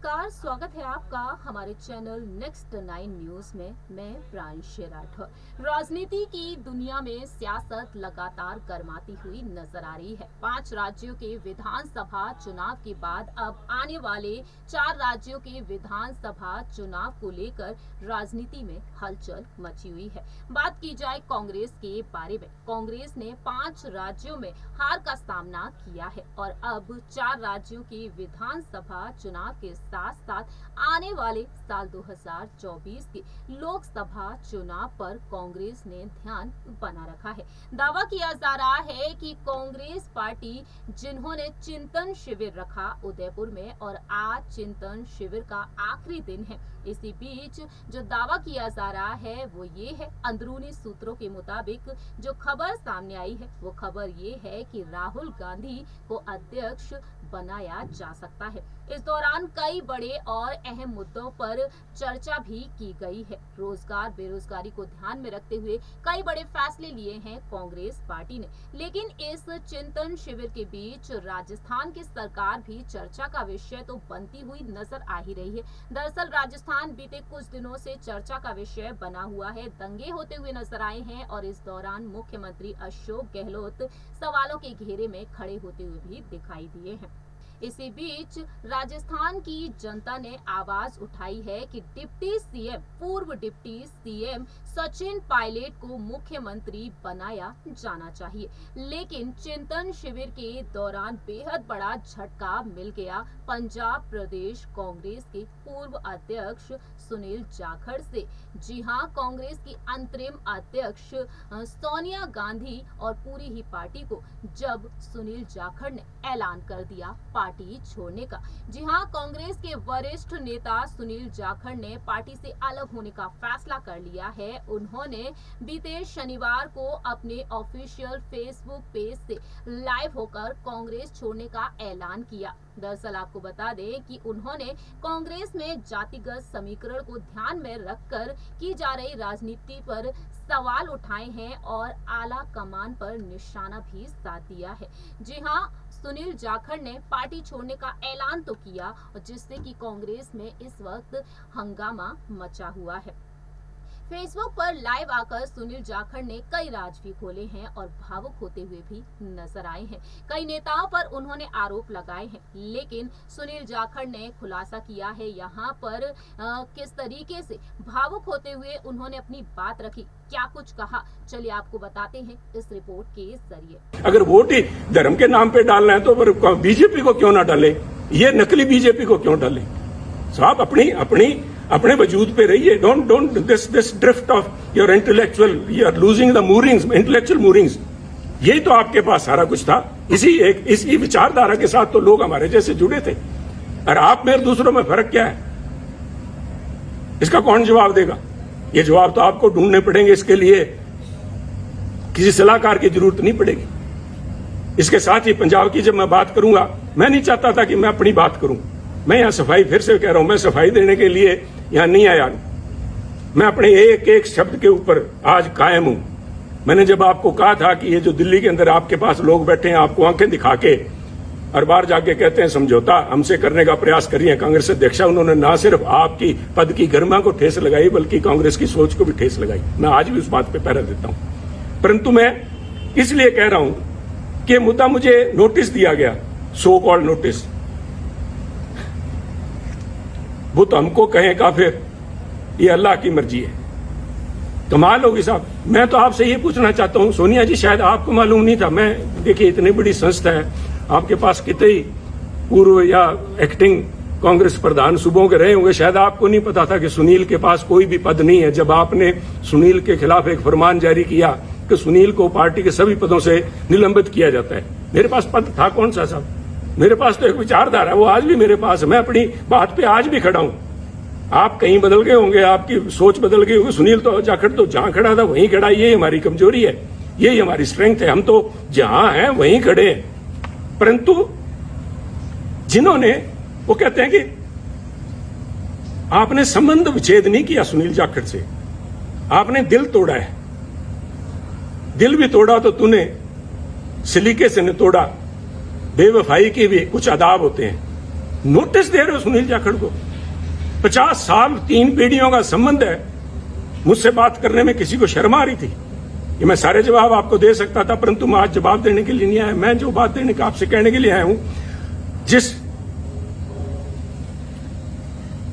नमस्कार, स्वागत है आपका हमारे चैनल नेक्स्ट 9 न्यूज में। मैं प्रांशी राठौर। राजनीति की दुनिया में सियासत लगातार गर्माती हुई नजर आ रही है। 5 राज्यों के विधानसभा चुनाव के बाद अब आने वाले 4 राज्यों के विधानसभा चुनाव को लेकर राजनीति में हलचल मची हुई है। बात की जाए कांग्रेस के बारे में, कांग्रेस ने 5 राज्यों में हार का सामना किया है और अब 4 राज्यों के विधानसभा चुनाव के साथ साथ आने वाले साल 2024 के लोकसभा चुनाव पर कांग्रेस ने ध्यान बना रखा है। दावा किया जा रहा है कि कांग्रेस पार्टी जिन्होंने चिंतन शिविर रखा उदयपुर में और आज चिंतन शिविर का आखिरी दिन है, इसी बीच जो दावा किया जा रहा है वो ये है, अंदरूनी सूत्रों के मुताबिक जो खबर सामने आई है वो खबर ये है कि राहुल गांधी को अध्यक्ष बनाया जा सकता है। इस दौरान कई बड़े और अहम मुद्दों पर चर्चा भी की गई है। रोजगार बेरोजगारी को ध्यान में रखते हुए कई बड़े फैसले लिए हैं कांग्रेस पार्टी ने। लेकिन इस चिंतन शिविर के बीच राजस्थान की सरकार भी चर्चा का विषय तो बनती हुई नजर आ ही रही है। दरअसल राजस्थान बीते कुछ दिनों से चर्चा का विषय बना हुआ है। दंगे होते हुए नजर आए हैं और इस दौरान मुख्यमंत्री अशोक गहलोत सवालों के घेरे में खड़े होते हुए भी दिखाई दिए हैं। इसी बीच राजस्थान की जनता ने आवाज उठाई है कि पूर्व डिप्टी सीएम सचिन पायलट को मुख्यमंत्री बनाया जाना चाहिए। लेकिन चिंतन शिविर के दौरान बेहद बड़ा झटका मिल गया पंजाब प्रदेश कांग्रेस के पूर्व अध्यक्ष सुनील जाखड़ से। जी हां, कांग्रेस की अंतरिम अध्यक्ष सोनिया गांधी और पूरी ही पार्टी को जब सुनील जाखड़ ने ऐलान कर दिया पार्टी छोड़ने का। जी हां, कांग्रेस के वरिष्ठ नेता सुनील जाखड़ ने पार्टी से अलग होने का फैसला कर लिया है। उन्होंने बीते शनिवार को अपने ऑफिशियल फेसबुक पेज से लाइव होकर कांग्रेस छोड़ने का ऐलान किया। दरअसल आपको बता दें कि उन्होंने कांग्रेस में जातिगत समीकरण को ध्यान में रखकर की जा रही राजनीति पर सवाल उठाए हैं और आला कमान पर निशाना भी साध दिया है। जी हां, सुनील जाखड़ ने पार्टी छोड़ने का ऐलान तो किया जिससे कि कांग्रेस में इस वक्त हंगामा मचा हुआ है। फेसबुक पर लाइव आकर सुनील जाखड़ ने कई राज भी खोले हैं और भावुक होते हुए भी नजर आए हैं। कई नेताओं पर उन्होंने आरोप लगाए हैं, लेकिन सुनील जाखड़ ने खुलासा किया है यहाँ पर किस तरीके से भावुक होते हुए उन्होंने अपनी बात रखी, क्या कुछ कहा, चलिए आपको बताते हैं इस रिपोर्ट के जरिए। अगर वोट ही धर्म के नाम पे डालना है तो फिर बीजेपी को क्यों ना डाले, ये नकली बीजेपी को क्यों डाले? साहब अपने वजूद पे रहिए। Don't this drift off your intellectual, you are losing the moorings, intellectual moorings. यही तो आपके पास सारा कुछ था। इसी विचारधारा के साथ तो लोग हमारे जैसे जुड़े थे। और आप में दूसरों में फर्क क्या है, इसका कौन जवाब देगा? ये जवाब तो आपको ढूंढने पड़ेंगे। इसके लिए किसी सलाहकार की जरूरत नहीं पड़ेगी। इसके साथ ही पंजाब की जब मैं बात करूंगा, मैं नहीं चाहता था कि मैं अपनी बात करूं। मैं यहां सफाई फिर से कह रहा हूं, मैं सफाई देने के लिए यहां नहीं आया। मैं अपने एक एक शब्द के ऊपर आज कायम हूं। मैंने जब आपको कहा था कि ये जो दिल्ली के अंदर आपके पास लोग बैठे हैं, आपको आंखें दिखा के और बाहर जाके कहते हैं समझौता हमसे करने का प्रयास कर रही है कांग्रेस अध्यक्ष, उन्होंने ना सिर्फ आपकी पद की गरिमा को ठेस लगाई बल्कि कांग्रेस की सोच को भी ठेस लगाई। मैं आज भी उस बात पे पहरा देता हूं। परंतु मैं इसलिए कह रहा हूं कि मुद्दा मुझे नोटिस दिया गया, सो कॉल्ड नोटिस, वो तो हमको कहें काफिर, ये अल्लाह की मर्जी है। कमाल होगी साहब। मैं तो आपसे ये पूछना चाहता हूं, सोनिया जी शायद आपको मालूम नहीं था, मैं देखिए इतनी बड़ी संस्था है, आपके पास कितने पूर्व या एक्टिंग कांग्रेस प्रधान सूबों के रहे होंगे, शायद आपको नहीं पता था कि सुनील के पास कोई भी पद नहीं है। जब आपने सुनील के खिलाफ एक फरमान जारी किया कि सुनील को पार्टी के सभी पदों से निलंबित किया जाता है, मेरे पास पद था कौन सा साहब? मेरे पास तो एक विचारधारा है, वो आज भी मेरे पास है। मैं अपनी बात पे आज भी खड़ा हूं। आप कहीं बदल गए होंगे, आपकी सोच बदल गई होगी। सुनील तो जाखड़ तो जहां खड़ा था वहीं खड़ा। ये हमारी कमजोरी है, यही हमारी स्ट्रेंथ है। हम तो जहां हैं वहीं खड़े हैं। परंतु जिन्होंने, वो कहते हैं कि आपने संबंध विच्छेद नहीं किया सुनील जाखड़ से, आपने दिल तोड़ा है। दिल भी तोड़ा तो तूने सलीके से नहीं तोड़ा। बेवफाई के भी कुछ आदाब होते हैं। नोटिस दे रहे हो सुनील जाखड़ को? 50 साल 3 पीढ़ियों का संबंध है, मुझसे बात करने में किसी को शर्म आ रही थी? ये मैं सारे जवाब आपको दे सकता था, परंतु मैं आज जवाब देने के लिए नहीं आया। मैं जो बात देने का आपसे कहने के लिए आया हूं,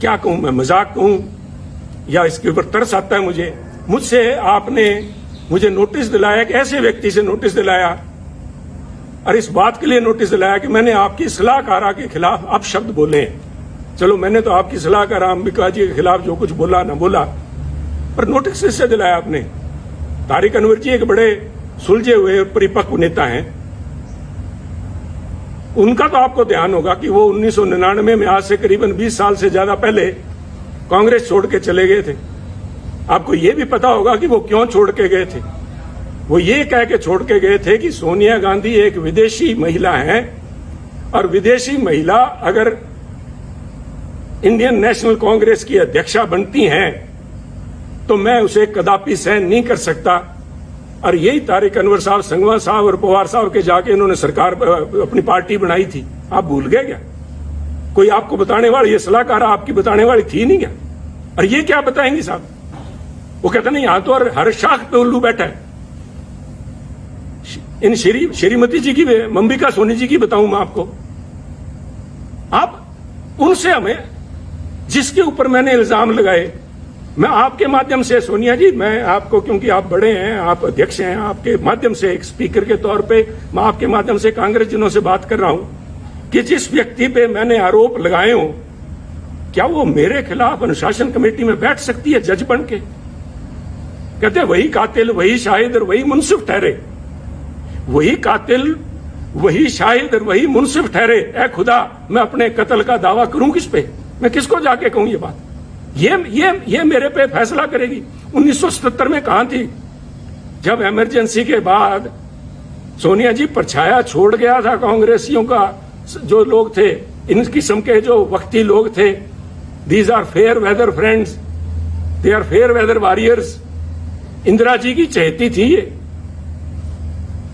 क्या कहूं मैं, मजाक कहूं या इसके ऊपर तरस आता है मुझसे आपने मुझे नोटिस दिलाया, कि ऐसे व्यक्ति से नोटिस दिलाया, और इस बात के लिए नोटिस दिलाया कि मैंने आपकी सलाहकारा के खिलाफ आप शब्द बोले हैं। चलो, मैंने तो आपकी सलाहकार अंबिका जी के खिलाफ जो कुछ बोला ना बोला, पर नोटिस इससे दिलाया आपने। तारिक अनवर जी एक बड़े सुलझे हुए परिपक्व नेता हैं, उनका तो आपको ध्यान होगा कि वो 1999 में, आज से करीबन 20 साल से ज्यादा पहले, कांग्रेस छोड़ के चले गए थे। आपको ये भी पता होगा कि वो क्यों छोड़ के गए थे। वो ये कह के छोड़ के गए थे कि सोनिया गांधी एक विदेशी महिला है, और विदेशी महिला अगर इंडियन नेशनल कांग्रेस की अध्यक्षा बनती हैं तो मैं उसे कदापि सहन नहीं कर सकता। और यही तारिक अनवर साहब, संगवा साहब और पवार साहब के जाके इन्होंने सरकार अपनी पार्टी बनाई थी। आप भूल गए क्या? कोई आपको बताने वाली, ये सलाहकार आपकी बताने वाली थी नहीं क्या? और ये क्या बताएंगी साहब? वो कहते नहीं, यहां तो हर शाख पे उल्लू बैठा है। इन श्रीमती जी की, अंबिका सोनी जी की बताऊं मैं आपको, आप उनसे हमें, जिसके ऊपर मैंने इल्जाम लगाए, मैं आपके माध्यम से, सोनिया जी, मैं आपको, क्योंकि आप बड़े हैं, आप अध्यक्ष हैं, आपके माध्यम से एक स्पीकर के तौर पे मैं आपके माध्यम से कांग्रेस जनों से बात कर रहा हूं कि जिस व्यक्ति पे मैंने आरोप लगाए हो, क्या वो मेरे खिलाफ अनुशासन कमेटी में बैठ सकती है जज बन के? कहते वही कातिल, वही शाहिद और वही मुंसिफ ठहरे। वही कातिल, वही शाहिद और वही मुंसिफ ठहरे। ऐ खुदा, मैं अपने कत्ल का दावा करूं किस पे? मैं किसको जाके कहूं ये बात? ये मेरे पे फैसला करेगी? 1977 में कहां थी, जब इमरजेंसी के बाद सोनिया जी परछाया छोड़ गया था कांग्रेसियों का? जो लोग थे, इन किस्म के जो वक्ती लोग थे, these are fair weather friends, they are fair weather warriors. Indira ji की चहेती थी ये,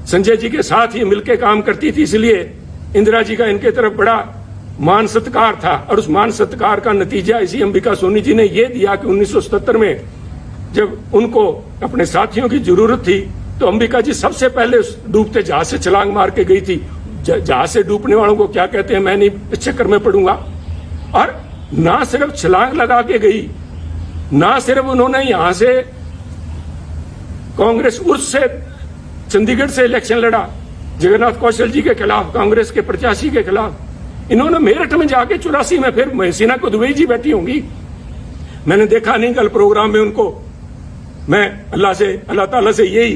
संजय जी के साथ ये मिलकर काम करती थी, इसलिए इंदिरा जी का इनके तरफ बड़ा मान सत्कार था। और उस मान सत्कार का नतीजा इसी अंबिका सोनी जी ने यह दिया कि 1977 में जब उनको अपने साथियों की जरूरत थी, तो अंबिका जी सबसे पहले उस डूबते जहाज से छलांग मार के गई थी। जहाज से डूबने वालों को क्या कहते हैं मैं नहीं इस चक्कर में पड़ूंगा। और ना सिर्फ छलांग लगा के गई, ना सिर्फ उन्होंने यहां से कांग्रेस उर्स से, चंडीगढ़ से इलेक्शन लड़ा जगन्नाथ कौशल जी के खिलाफ, कांग्रेस के प्रत्याशी के खिलाफ। इन्होंने मेरठ में जाके 84 में, फिर महसीना कुदवई जी बैठी होंगी, मैंने देखा नहीं कल प्रोग्राम में उनको। मैं अल्लाह ताला से यही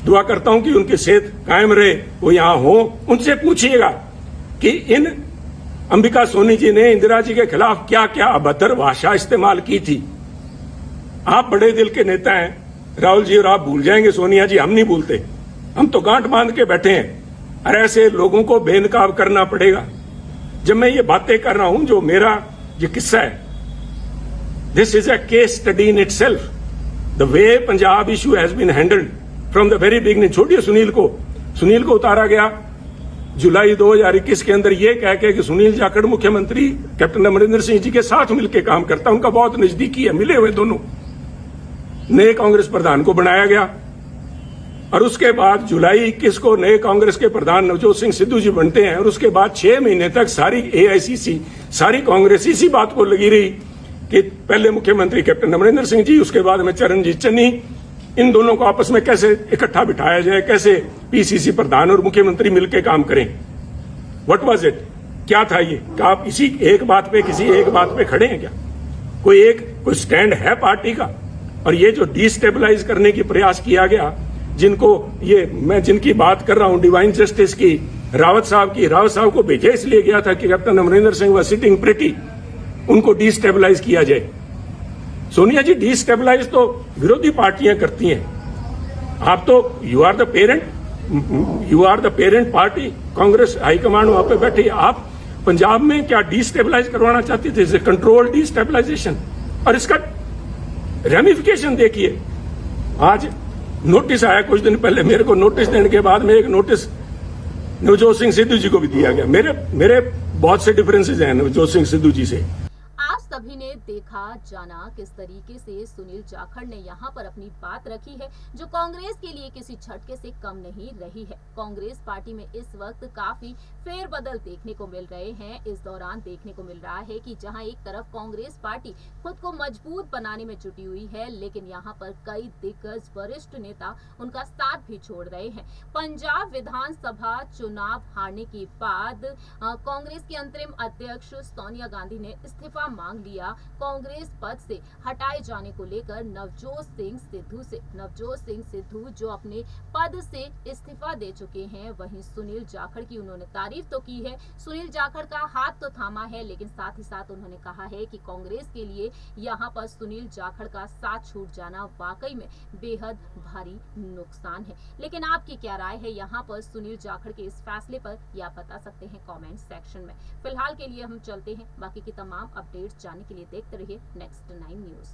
दुआ करता हूं कि उनकी सेहत कायम रहे, वो यहां हो। उनसे पूछिएगा कि इन अंबिका सोनी जी ने इंदिरा जी के खिलाफ क्या क्या अभद्र भाषा इस्तेमाल की थी। आप बड़े दिल के नेता हैं राहुल जी, और आप भूल जाएंगे सोनिया जी, हम नहीं भूलते। हम तो गांठ बांध के बैठे हैं, और ऐसे लोगों को बेनकाब करना पड़ेगा। जब मैं ये बातें कर रहा हूं, जो मेरा ये किस्सा है, this is a case study in itself, the way Punjab issue has been handled from the very beginning. छोड़िए सुनील को उतारा गया जुलाई 2021 के अंदर ये कह के कि सुनील जाखड़ मुख्यमंत्री कैप्टन अमरिंदर सिंह जी के साथ मिलकर काम करता, उनका बहुत नजदीकी है, मिले हुए दोनों। नए कांग्रेस प्रधान को बनाया गया, और उसके बाद जुलाई 21 को नए कांग्रेस के प्रधान नवजोत सिंह सिद्धू जी बनते हैं। और उसके बाद 6 महीने तक सारी एआईसीसी, सारी कांग्रेस इसी बात को लगी रही कि पहले मुख्यमंत्री कैप्टन अमरिंदर सिंह जी, उसके बाद में चरणजीत चन्नी, इन दोनों को आपस में कैसे इकट्ठा बिठाया जाए, कैसे पीसीसी प्रधान और मुख्यमंत्री मिलकर काम करें। What was it? क्या था ये? क्या आप इसी एक बात पे, किसी एक बात पे खड़े हैं क्या? कोई स्टैंड है पार्टी का? और ये जो डिस्टेबलाइज करने की प्रयास किया गया, जिनको ये मैं जिनकी बात कर रहा हूं, डिवाइन जस्टिस की, रावत साहब को भेजा इसलिए गया था कि कैप्टन अमरिंदर सिंह व सिटिंग प्रिटी, उनको डिस्टेबलाइज किया जाए। सोनिया जी, डिस्टेबलाइज तो विरोधी पार्टियां करती हैं, आप तो you are the parent party, Congress high command वहां पे बैठी। आप पंजाब में क्या डिस्टेबलाइज करवाना चाहती थे? Control destabilisation. और इसका रेमिफिकेशन देखिए, आज नोटिस आया कुछ दिन पहले मेरे को, नोटिस देने के बाद में एक नोटिस नवजोत सिंह सिद्धू जी को भी दिया गया। मेरे बहुत से डिफरेंसेज हैं नवजोत सिंह सिद्धू जी से। आप सभी ने देखा जाना किस तरीके से सुनील जाखड़ ने यहाँ पर अपनी बात रखी है, जो कांग्रेस के लिए किसी झटके से कम नहीं रही है। कांग्रेस पार्टी में इस वक्त काफी फेरबदल देखने को मिल रहे हैं। इस दौरान देखने को मिल रहा है कि जहां एक तरफ कांग्रेस पार्टी खुद को मजबूत बनाने में जुटी हुई है, लेकिन यहाँ पर कई दिग्गज वरिष्ठ नेता उनका साथ भी छोड़ रहे हैं। पंजाब विधानसभा चुनाव हारने के बाद कांग्रेस की अंतरिम अध्यक्ष सोनिया गांधी ने इस्तीफा मांग लिया। कांग्रेस पद से हटाए जाने को लेकर नवजोत सिंह सिद्धू जो अपने पद से इस्तीफा दे चुके हैं, वहीं सुनील जाखड़ की उन्होंने तारीफ तो की है, सुनील जाखड़ का हाथ तो थामा है, लेकिन साथ ही साथ उन्होंने कहा है कि कांग्रेस के लिए यहाँ पर सुनील जाखड़ का साथ छूट जाना वाकई में बेहद भारी नुकसान है। लेकिन आपकी क्या राय है यहाँ पर सुनील जाखड़ के इस फैसले पर, यह आप बता सकते हैं कमेंट सेक्शन में। फिलहाल के लिए हम चलते हैं, बाकी की तमाम अपडेट्स जानने के लिए देखते रहिए नेक्स्ट 9 न्यूज।